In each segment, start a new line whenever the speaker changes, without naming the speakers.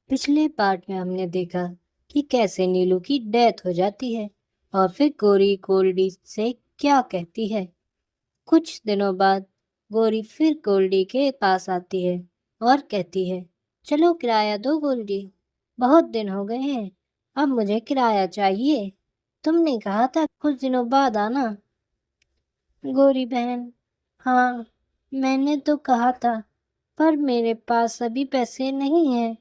پچھلے پارٹ میں ہم نے دیکھا کہ کیسے نیلو کی ڈیتھ ہو جاتی ہے اور پھر گوری گولڈی سے کیا کہتی ہے۔ کچھ دنوں بعد گوری پھر گولڈی کے پاس آتی ہے اور کہتی ہے، چلو کرایہ دو گولڈی، بہت دن ہو گئے ہیں، اب مجھے کرایہ چاہیے، تم نے کہا تھا کچھ دنوں بعد آنا۔ گوری بہن، ہاں میں نے تو کہا تھا، پر میرے پاس ابھی پیسے نہیں ہیں۔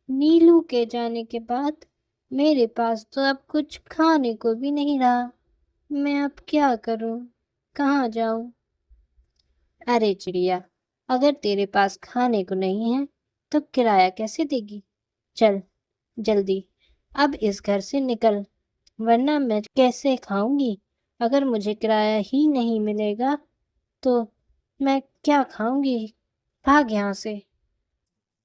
نیلو کے جانے کے بعد میرے پاس تو اب کچھ کھانے کو بھی نہیں رہا، میں اب کیا کروں، کہاں جاؤں؟ ارے چڑیا، اگر تیرے پاس کھانے کو نہیں ہے تو کرایہ کیسے دے گی؟ چل جلدی اب اس گھر سے نکل، ورنہ میں کیسے کھاؤں گی؟ اگر مجھے کرایہ ہی نہیں ملے گا تو میں کیا کھاؤں گی؟ بھاگ یہاں سے۔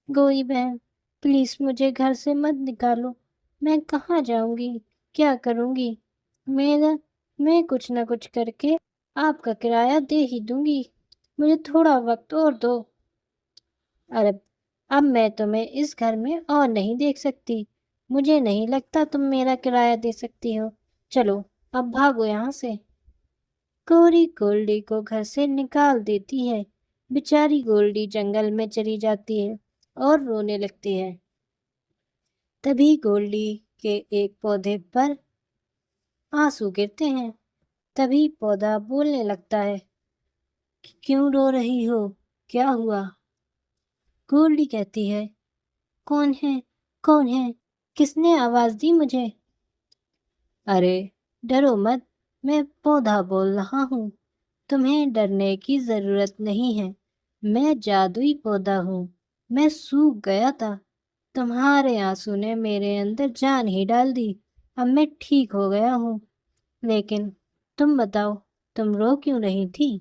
گوری بہن پلیز مجھے گھر سے مت نکالو، میں کہاں جاؤں گی، کیا کروں گی؟ میں کچھ نہ کچھ کر کے آپ کا کرایہ دے ہی دوں گی، مجھے تھوڑا وقت اور دو۔ اب میں تمہیں اس گھر میں اور نہیں دیکھ سکتی، مجھے نہیں لگتا تم میرا کرایہ دے سکتی ہو، چلو اب بھاگو یہاں سے۔ گوری گولڈی کو گھر سے نکال دیتی ہے، بیچاری گولڈی جنگل میں چلی جاتی ہے اور رونے لگتی ہے۔ تبھی گولڈی کے ایک پودے پر آنسو گرتے ہیں، تبھی پودا بولنے لگتا ہے، کیوں رو رہی ہو، کیا ہوا؟ گولڈی کہتی ہے، کون ہے، کس نے آواز دی مجھے؟ ارے ڈرو مت، میں پودا بول رہا ہوں، تمہیں ڈرنے کی ضرورت نہیں ہے، میں جادوئی پودا ہوں، میں سوکھ گیا تھا، تمہارے آنسو نے میرے اندر جان ہی ڈال دی، اب میں ٹھیک ہو گیا ہوں، لیکن تم بتاؤ تم رو کیوں رہی تھی؟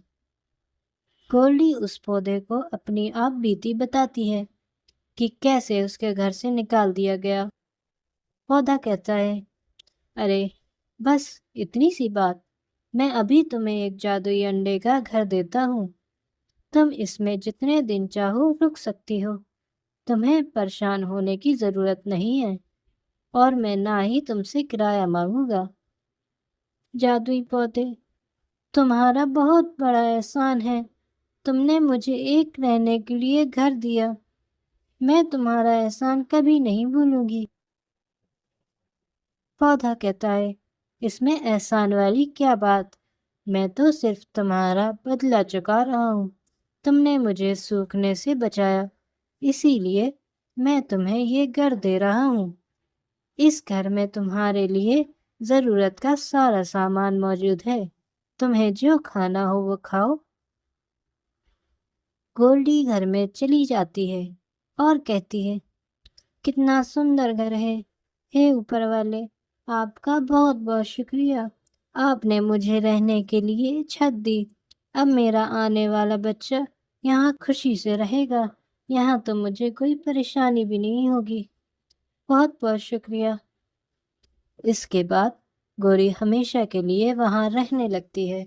گولڈی اس پودے کو اپنی آپ بیتی بتاتی ہے کہ کیسے اس کے گھر سے نکال دیا گیا۔ پودا کہتا ہے، ارے بس اتنی سی بات، میں ابھی تمہیں ایک جادوئی انڈے کا گھر دیتا ہوں، تم اس میں جتنے دن چاہو رک سکتی ہو، تمہیں پریشان ہونے کی ضرورت نہیں ہے، اور میں نہ ہی تم سے کرایہ مانگوں گا۔ جادوئی پودے، تمہارا بہت بڑا احسان ہے، تم نے مجھے ایک رہنے کے لیے گھر دیا، میں تمہارا احسان کبھی نہیں بھولوں گی۔ پودا کہتا ہے، اس میں احسان والی کیا بات، میں تو صرف تمہارا بدلہ چکا رہا ہوں، تم نے مجھے سوکھنے سے بچایا، اسی لیے میں تمہیں یہ گھر دے رہا ہوں، اس گھر میں تمہارے لیے ضرورت کا سارا سامان موجود ہے، تمہیں جو کھانا ہو وہ کھاؤ۔ گولڈی گھر میں چلی جاتی ہے اور کہتی ہے، کتنا سندر گھر ہے، ہے اوپر والے، آپ کا بہت بہت شکریہ، آپ نے مجھے رہنے کے لیے چھت دی، اب میرا آنے والا بچہ یہاں خوشی سے رہے گا، یہاں تو مجھے کوئی پریشانی بھی نہیں ہوگی، بہت بہت شکریہ۔ اس کے بعد گوری ہمیشہ کے لیے وہاں رہنے لگتی ہے۔